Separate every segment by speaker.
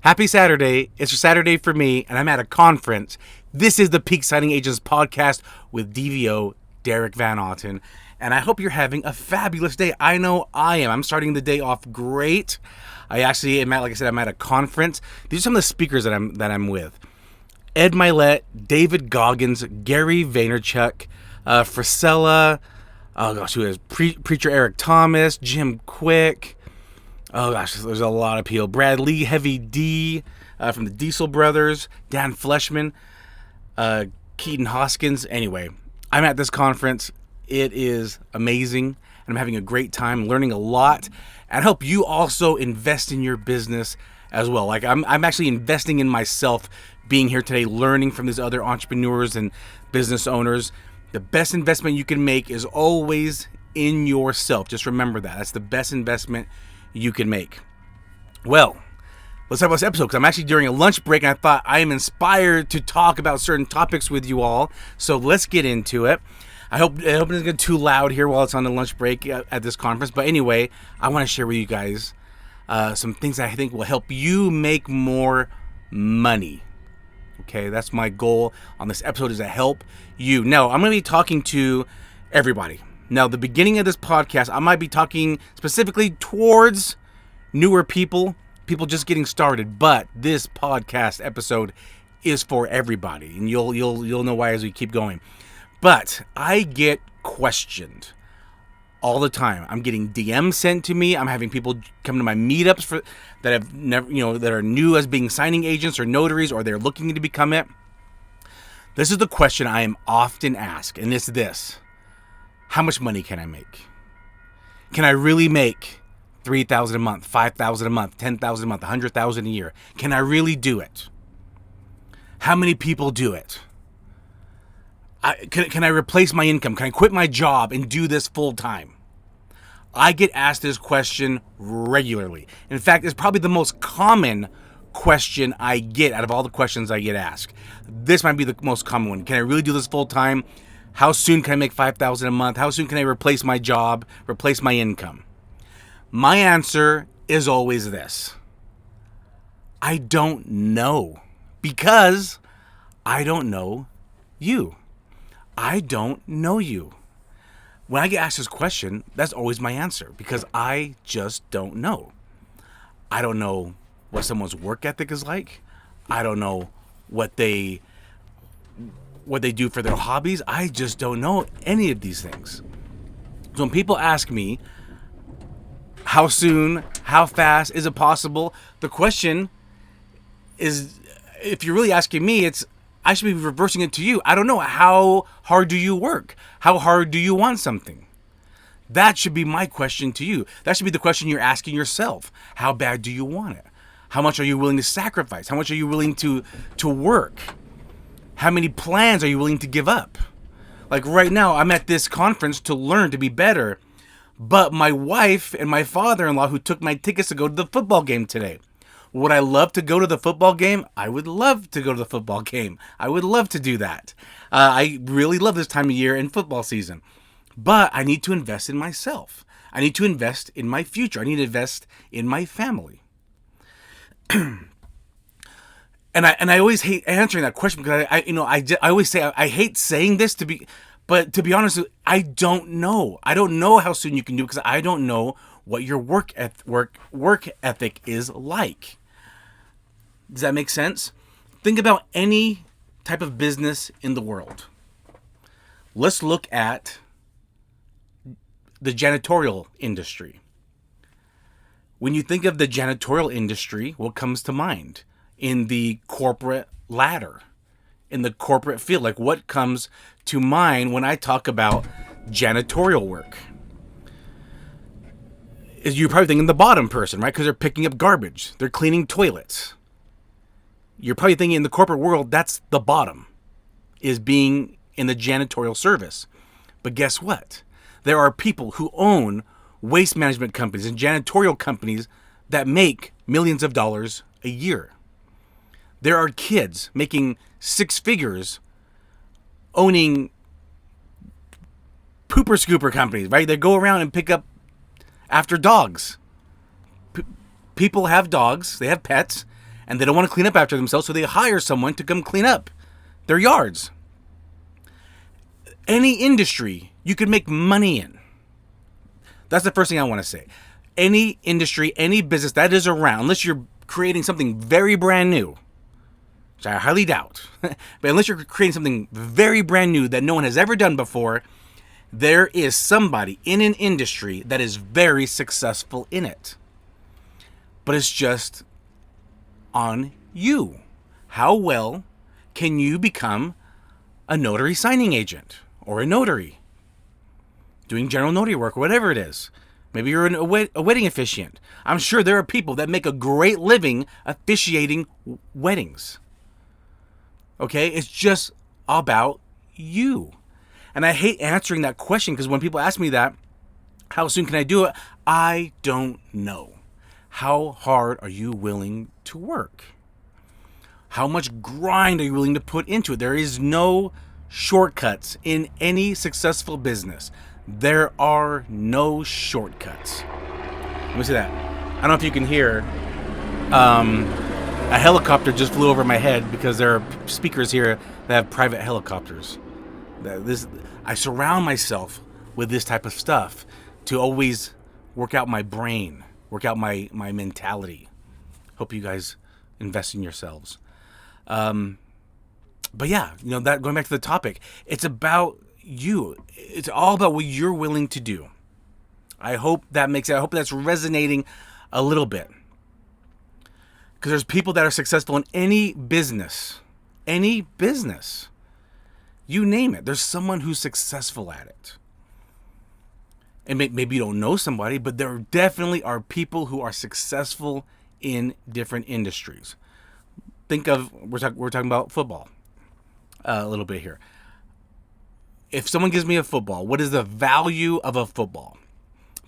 Speaker 1: Happy Saturday. It's a Saturday for me, and I'm at a conference. This is the Peak Signing Agents podcast with DVO, Derek Van Otten, and I hope you're having a fabulous day. I know I am. I'm starting the day off great. I actually am at, like I said, I'm at a conference. These are some of the speakers that I'm with. Ed Milet, David Goggins, Gary Vaynerchuk, Frisella, who is Preacher Eric Thomas, Jim Quick. Oh gosh, there's a lot of people. Brad Lee, Heavy D, from the Diesel Brothers, Dan Fleshman, Keaton Hoskins. Anyway, I'm at this conference. It is amazing, and I'm having a great time, learning a lot, and I hope you also invest in your business as well. Like I'm actually investing in myself, being here today, learning from these other entrepreneurs and business owners. The best investment you can make is always in yourself. Just remember that. That's the best investment you can make. Well, let's talk about this episode, because I'm actually during a lunch break and I thought I am inspired to talk about certain topics with you all. So let's get into it. I hope it doesn't get too loud here while it's on the lunch break at this conference. But anyway, I want to share with you guys some things that I think will help you make more money. Okay, that's my goal on this episode, is to help you. Now, I'm going to be talking to everybody. Now, the beginning of this podcast, I might be talking specifically towards newer people just getting started. But this podcast episode is for everybody, and you'll know why as we keep going. But I get questioned all the time. I'm getting DMs sent to me. I'm having people come to my meetups that have never, that are new as being signing agents or notaries, or they're looking to become it. This is the question I am often asked, and it's this: how much money can I make? Can I really make $3,000 a month, $5,000 a month, $10,000 a month, $100,000 a year? Can I really do it? How many people do it? Can I replace my income? Can I quit my job and do this full time? I get asked this question regularly. In fact, it's probably the most common question I get out of all the questions I get asked. This might be the most common one. Can I really do this full time? How soon can I make $5,000 a month? How soon can I replace my job, replace my income? My answer is always this: I don't know, because I don't know you. I don't know you. When I get asked this question, that's always my answer, because I just don't know. I don't know what someone's work ethic is like. I don't know what they do for their hobbies. I just don't know any of these things. So when people ask me, how soon, how fast, is it possible? The question is, if you're really asking me, I should be reversing it to you. I don't know. How hard do you work? How hard do you want something? That should be my question to you. That should be the question you're asking yourself. How bad do you want it? How much are you willing to sacrifice? How much are you willing to work? How many plans are you willing to give up? Like right now, I'm at this conference to learn to be better. But my wife and my father-in-law, who took my tickets to go to the football game today. Would I love to go to the football game? I would love to go to the football game. I would love to do that. I really love this time of year in football season. But I need to invest in myself. I need to invest in my future. I need to invest in my family. And I always hate answering that question, because I always say I hate saying this but to be honest, I don't know. I don't know how soon you can do it, because I don't know what your work ethic is like. Does that make sense? Think about any type of business in the world. Let's look at the janitorial industry. When you think of the janitorial industry, what comes to mind? In the corporate ladder, in the corporate field, like what comes to mind when I talk about janitorial work? You're probably thinking the bottom person, right? Because they're picking up garbage. They're cleaning toilets. You're probably thinking in the corporate world, that's the bottom, is being in the janitorial service. But guess what? There are people who own waste management companies and janitorial companies that make millions of dollars a year. There are kids making six figures owning pooper scooper companies, right? They go around and pick up after dogs. People have dogs, they have pets, And they don't want to clean up after themselves, so they hire someone to come clean up their yards. Any industry you could make money in. That's the first thing I want to say. Any industry, any business that is around, unless you're creating something very brand new, which I highly doubt, but unless you're creating something very brand new that no one has ever done before, there is somebody in an industry that is very successful in it. But it's just on you. How well can you become a notary signing agent or a notary doing general notary work or whatever it is? Maybe you're a wedding officiant. I'm sure there are people that make a great living officiating weddings. Okay? It's just about you. And I hate answering that question because when people ask me that, how soon can I do it? I don't know. How hard are you willing to work? How much grind are you willing to put into it? There is no shortcuts in any successful business. There are no shortcuts. Let me see that. I don't know if you can hear. A helicopter just flew over my head because there are speakers here that have private helicopters. I surround myself with this type of stuff to always work out my brain, work out my mentality. Hope you guys invest in yourselves. But yeah, that going back to the topic, it's about you. It's all about what you're willing to do. I hope that makes it. I hope that's resonating a little bit. Because there's people that are successful in any business. Any business. You name it. There's someone who's successful at it. And maybe you don't know somebody, but there definitely are people who are successful in different industries. Think of, we're talking about football a little bit here. If someone gives me a football, what is the value of a football?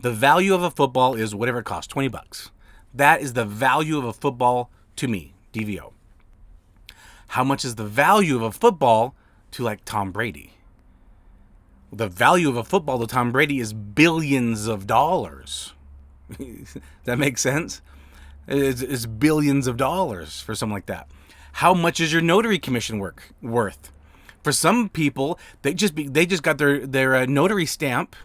Speaker 1: The value of a football is whatever it costs, $20. That is the value of a football to me, DVO. How much is the value of a football to like Tom Brady? The value of a football to Tom Brady is billions of dollars. Does that make sense? It's billions of dollars for something like that. How much is your notary commission work worth? For some people, they just got their notary stamp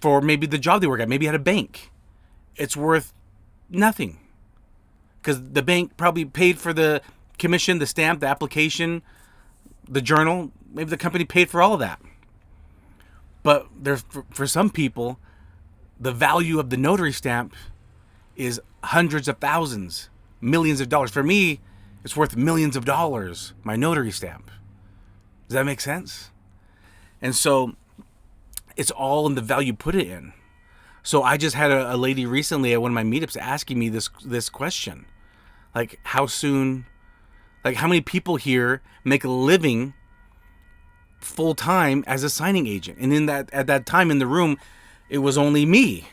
Speaker 1: for maybe the job they work at, maybe at a bank. It's worth nothing because the bank probably paid for the commission, the stamp, the application, the journal. Maybe the company paid for all of that. But for some people, the value of the notary stamp is hundreds of thousands, millions of dollars. For me, it's worth millions of dollars, my notary stamp. Does that make sense? And so it's all in the value put it in. So I just had a lady recently at one of my meetups asking me this question. Like, how soon, like how many people here make a living full time as a signing agent? And at that time in the room, it was only me.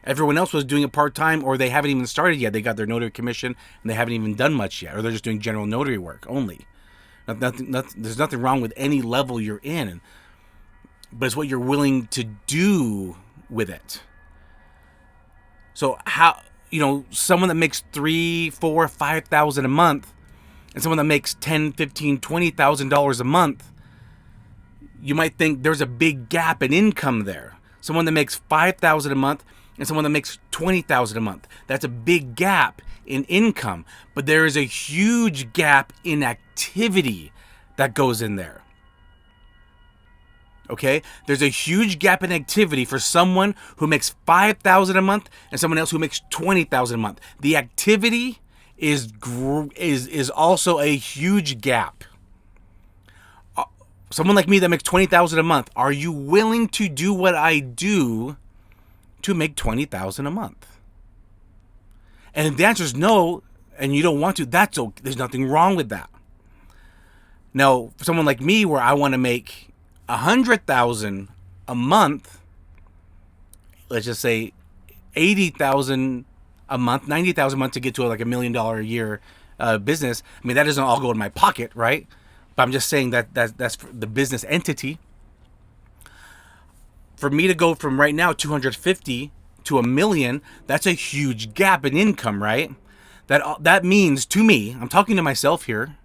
Speaker 1: Everyone else was doing it part-time, or they haven't even started yet. They got their notary commission and they haven't even done much yet, or they're just doing general notary work only. There's nothing wrong with any level you're in, but it's what you're willing to do with it. So how, someone that makes $3,000, $4,000, $5,000 a month, and someone that makes $10,000, $15,000, $20,000 a month, you might think there's a big gap in income there. Someone that makes $5,000 a month and someone that makes $20,000 a month. That's a big gap in income, but there is a huge gap in activity that goes in there. Okay? There's a huge gap in activity for someone who makes $5,000 a month and someone else who makes $20,000 a month. The activity is also a huge gap. Someone like me that makes $20,000 a month, are you willing to do what I do to make $20,000 a month? And if the answer is no, and you don't want to, that's okay. There's nothing wrong with that. Now, for someone like me, where I want to make $100,000 a month, let's just say $80,000 a month, $90,000 a month to get to like $1 million a year business. I mean, that doesn't all go in my pocket, right? But I'm just saying that's for the business entity. For me to go from right now 250 to $1 million, that's a huge gap in income, right? That means to me, I'm talking to myself here,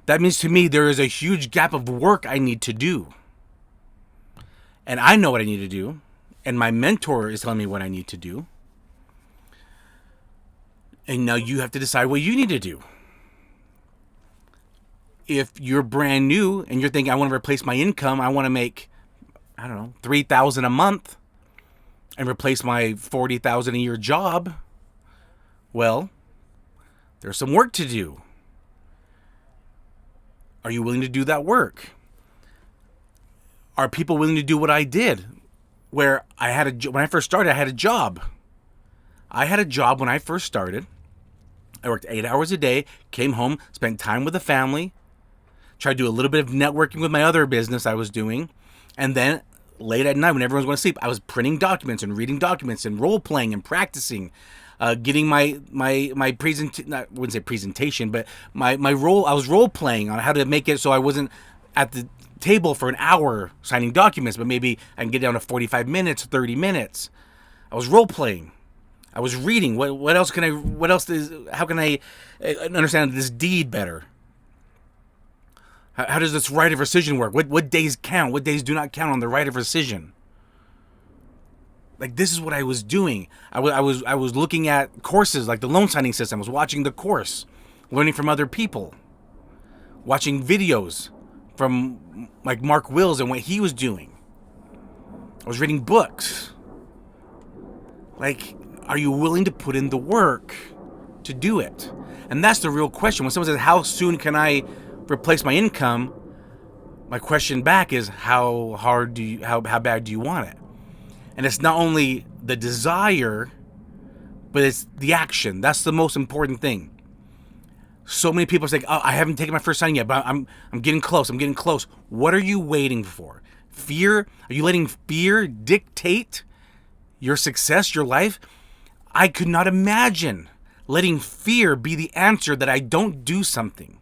Speaker 1: that means to me there is a huge gap of work I need to do. And I know what I need to do, and my mentor is telling me what I need to do. And now you have to decide what you need to do. If you're brand new and you're thinking, I want to replace my income, I want to make, I don't know, $3,000 a month and replace my $40,000 a year job, well, there's some work to do. Are you willing to do that work? Are people willing to do what I did? Where when I first started, I had a job. I had a job when I first started. I worked 8 hours a day, came home, spent time with the family, tried to do a little bit of networking with my other business I was doing, and then late at night when everyone's going to sleep, I was printing documents and reading documents and role playing and practicing, getting my I wouldn't say presentation, but my role. I was role playing on how to make it so I wasn't at the table for an hour signing documents, but maybe I can get down to 45 minutes, 30 minutes. I was role playing. I was reading. What else can I? How can I understand this deed better? How does this right of rescission work? What days count? What days do not count on the right of rescission? Like, this is what I was doing. I was looking at courses like the loan signing system. I was watching the course, learning from other people, watching videos from like Mark Wills and what he was doing. I was reading books. Like, are you willing to put in the work to do it? And that's the real question. When someone says, how soon can I replace my income? My question back is, how bad do you want it? And it's not only the desire, but it's the action. That's the most important thing. So many people say, oh, I haven't taken my first signing yet, but I'm getting close. I'm getting close. What are you waiting for? Fear? Are you letting fear dictate your success, your life? I could not imagine letting fear be the answer that I don't do something.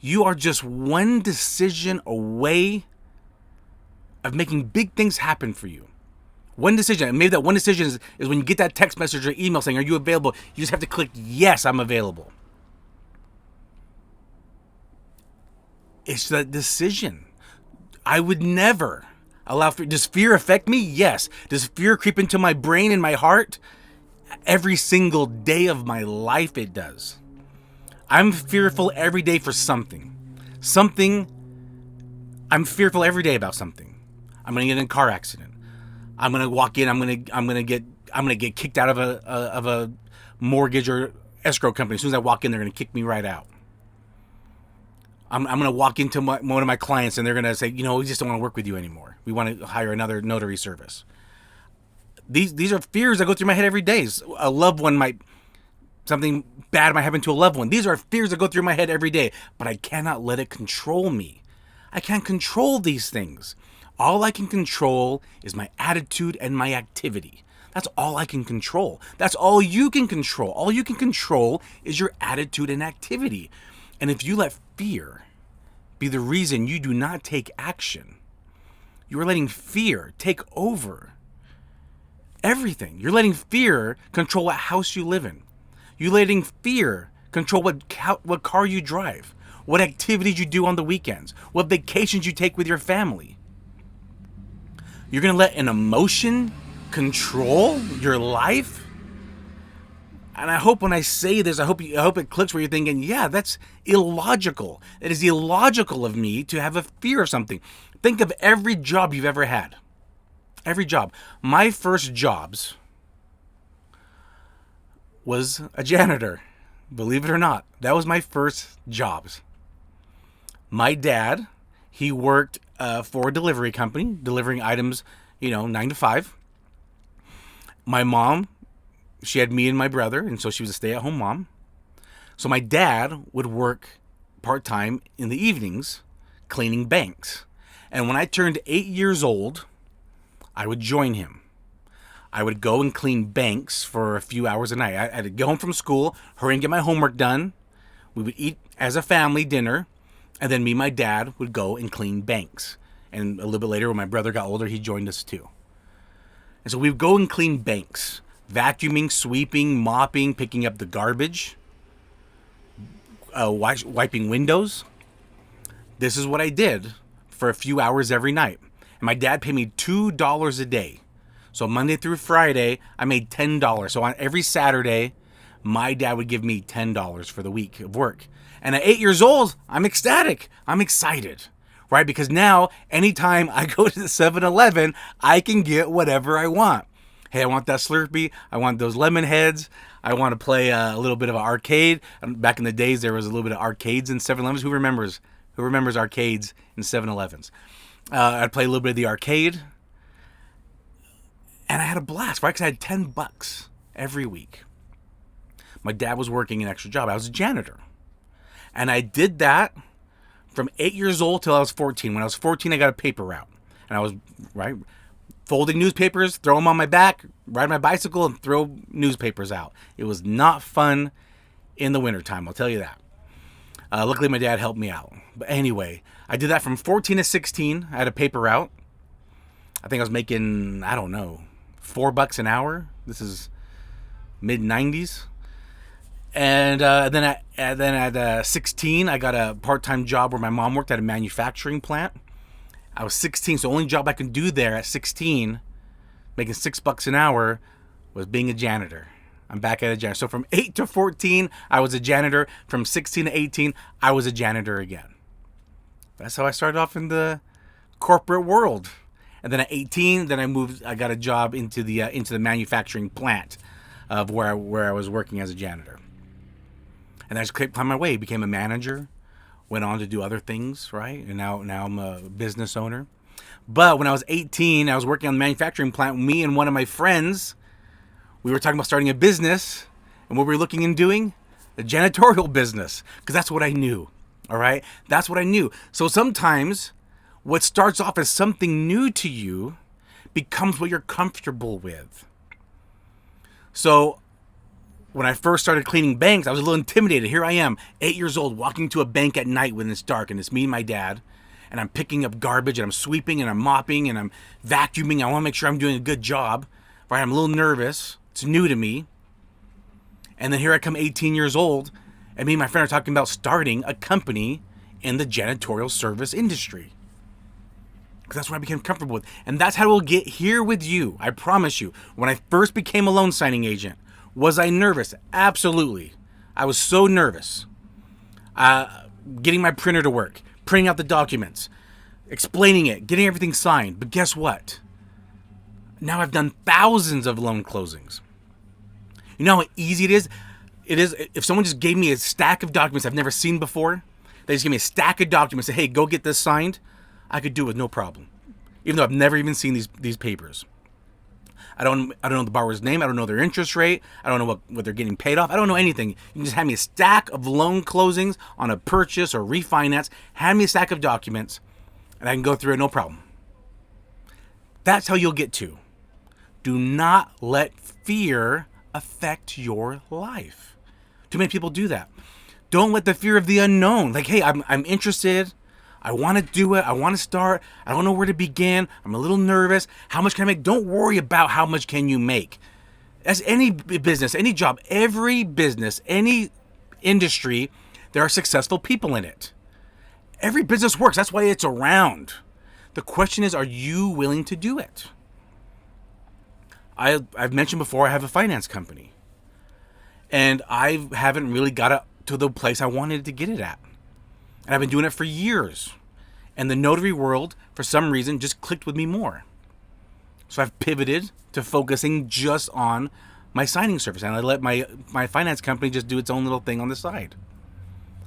Speaker 1: You are just one decision away of making big things happen for you. One decision. And maybe that one decision is when you get that text message or email saying, are you available? You just have to click, yes, I'm available. It's that decision. I would never allow fear. Does fear affect me? Yes. Does fear creep into my brain and my heart? Every single day of my life it does. I'm fearful every day for something. I'm fearful every day about something. I'm gonna get in a car accident. I'm gonna walk in. I'm gonna get kicked out of a mortgage or escrow company. As soon as I walk in, they're gonna kick me right out. I'm gonna walk into one of my clients and they're gonna say, we just don't want to work with you anymore. We want to hire another notary service. These are fears that go through my head every day. A loved one something bad might happen to a loved one. These are fears that go through my head every day, but I cannot let it control me. I can't control these things. All I can control is my attitude and my activity. That's all I can control. That's all you can control. All you can control is your attitude and activity. And if you let fear be the reason you do not take action, you are letting fear take over everything. You're letting fear control what house you live in. You're letting fear control what car you drive, what activities you do on the weekends, what vacations you take with your family. You're going to let an emotion control your life? And I hope when I say this, I hope it clicks where you're thinking, yeah, that's illogical. It is illogical of me to have a fear of something. Think of every job you've ever had. Every job. My first jobs was a janitor. Believe it or not, that was my first jobs. My dad, he worked for a delivery company, delivering items, 9 to 5. My mom, she had me and my brother, and so she was a stay-at-home mom. So my dad would work part-time in the evenings cleaning banks. And when I turned 8 years old, I would join him. I would go and clean banks for a few hours a night. I had to go home from school, hurry and get my homework done. We would eat as a family dinner, and then me and my dad would go and clean banks. And a little bit later, when my brother got older, he joined us too. And so we would go and clean banks. vacuuming, sweeping, mopping, picking up the garbage, wiping windows. This is what I did for a few hours every night. And my dad paid me $2 a day. So Monday through Friday, I made $10. So on every Saturday, my dad would give me $10 for the week of work. And at 8 years old, I'm ecstatic. I'm excited, right? Because now, anytime I go to the 7-Eleven, I can get whatever I want. Hey, I want that Slurpee. I want those lemon heads. I want to play a little bit of an arcade. Back in the days, there was a little bit of arcades in 7-Elevens. Who remembers arcades in 7-Elevens? I'd play a little bit of the arcade. And I had a blast, right? Because I had $10 every week. My dad was working an extra job. I was a janitor. And I did that from 8 years old till I was 14. When I was 14, I got a paper route. And I was, right, folding newspapers, throw them on my back, ride my bicycle, and throw newspapers out. It was not fun in the wintertime, I'll tell you that. Luckily, my dad helped me out. But anyway, I did that from 14 to 16. I had a paper route. I think I was making, I don't know, $4 an hour. This is mid-90s. And then at 16, I got a part-time job where my mom worked at a manufacturing plant. I was 16, so the only job I could do there at 16, making $6 an hour, was being a janitor. I'm back at a janitor. So from 8 to 14, I was a janitor. From 16 to 18, I was a janitor again. That's how I started off in the corporate world. And then at 18, then I got a job into the manufacturing plant of where I was working as a janitor. And I just climbed my way, became a manager, went on to do other things, right? And now I'm a business owner. But when I was 18, I was working on the manufacturing plant. Me and one of my friends, we were talking about starting a business. And what we were looking into doing? A janitorial business. Because that's what I knew, all right? That's what I knew. So sometimes what starts off as something new to you becomes what you're comfortable with. So when I first started cleaning banks, I was a little intimidated. Here I am, 8 years old, walking to a bank at night when it's dark, and it's me and my dad, and I'm picking up garbage, and I'm sweeping, and I'm mopping, and I'm vacuuming. I want to make sure I'm doing a good job, right? I'm a little nervous. It's new to me. And then here I come, 18 years old, and me and my friend are talking about starting a company in the janitorial service industry. Because that's what I became comfortable with. And that's how we'll get here with you. I promise you. When I first became a loan signing agent, was I nervous? Absolutely. I was so nervous. Getting my printer to work, printing out the documents, explaining it, getting everything signed. But guess what? Now I've done thousands of loan closings. You know how easy it is? It is if someone just gave me a stack of documents I've never seen before. They just gave me a stack of documents and say, hey, go get this signed. I could do it with no problem. Even though I've never even seen these papers. I don't know the borrower's name. I don't know their interest rate. I don't know what they're getting paid off. I don't know anything. You can just have me a stack of loan closings on a purchase or refinance. Hand me a stack of documents, and I can go through it no problem. That's how you'll get to. Do not let fear affect your life. Too many people do that. Don't let the fear of the unknown. Like, hey, I'm interested. I want to do it. I want to start. I don't know where to begin. I'm a little nervous. How much can I make? Don't worry about how much can you make. As any business, any job, every business, any industry, there are successful people in it. Every business works. That's why it's around. The question is, are you willing to do it? I've mentioned before, I have a finance company. And I haven't really got it to the place I wanted to get it at. And I've been doing it for years. And the notary world, for some reason, just clicked with me more. So I've pivoted to focusing just on my signing service. And I let my finance company just do its own little thing on the side.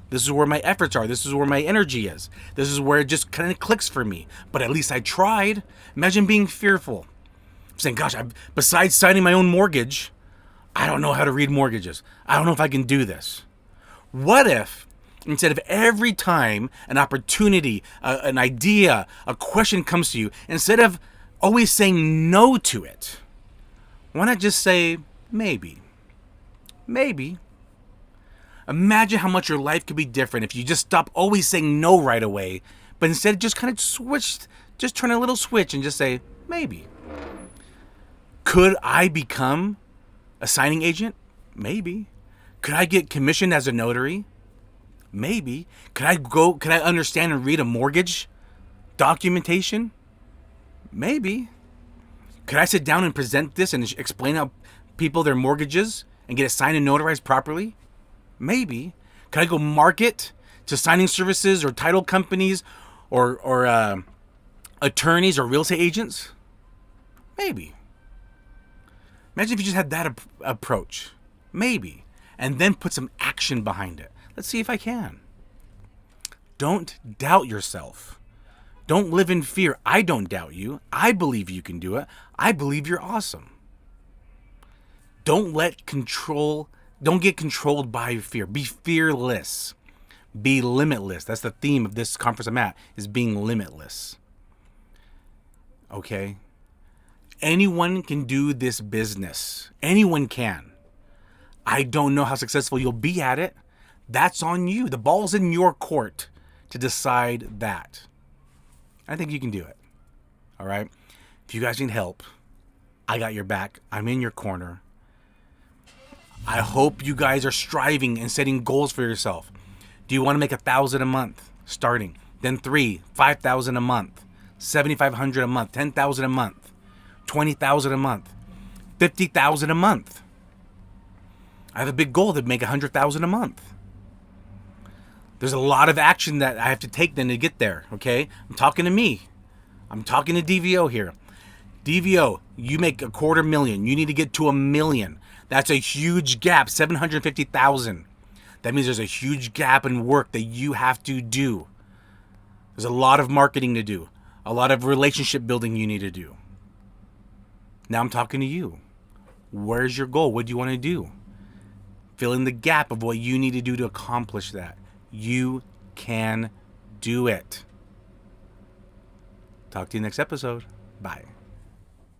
Speaker 1: This is where my efforts are. This is where my energy is. This is where it just kind of clicks for me. But at least I tried. Imagine being fearful. Saying, gosh, besides signing my own mortgage, I don't know how to read mortgages. I don't know if I can do this. What if, instead of every time an opportunity, an idea, a question comes to you, instead of always saying no to it, why not just say maybe? Maybe. Imagine how much your life could be different if you just stop always saying no right away, but instead just kind of just turn a little switch and just say maybe. Could I become A signing agent? Maybe. Could I get commissioned as a notary? Maybe. Could I understand and read a mortgage documentation? Maybe. Could I sit down and present this and explain how people their mortgages and get it signed and notarized properly? Maybe. Could I go market to signing services or title companies or attorneys or real estate agents? Maybe. Imagine if you just had that approach. Maybe. And then put some action behind it. Let's see if I can. Don't doubt yourself. Don't live in fear. I don't doubt you. I believe you can do it. I believe you're awesome. Don't get controlled by fear. Be fearless. Be limitless. That's the theme of this conference I'm at, is being limitless. Okay? Anyone can do this business. Anyone can. I don't know how successful you'll be at it. That's on you. The ball's in your court to decide that. I think you can do it. All right? If you guys need help, I got your back. I'm in your corner. I hope you guys are striving and setting goals for yourself. Do you want to make $1,000 a month starting? Then $5,000 a month, $7,500 a month, $10,000 a month, $20,000 a month, $50,000 a month. I have a big goal to make $100,000 a month. There's a lot of action that I have to take then to get there, okay? I'm talking to me. I'm talking to DVO here. DVO, you make $250,000. You need to get to $1 million. That's a huge gap, $750,000. That means there's a huge gap in work that you have to do. There's a lot of marketing to do. A lot of relationship building you need to do. Now I'm talking to you. Where's your goal? What do you want to do? Fill in the gap of what you need to do to accomplish that. You can do it. Talk to you next episode. Bye.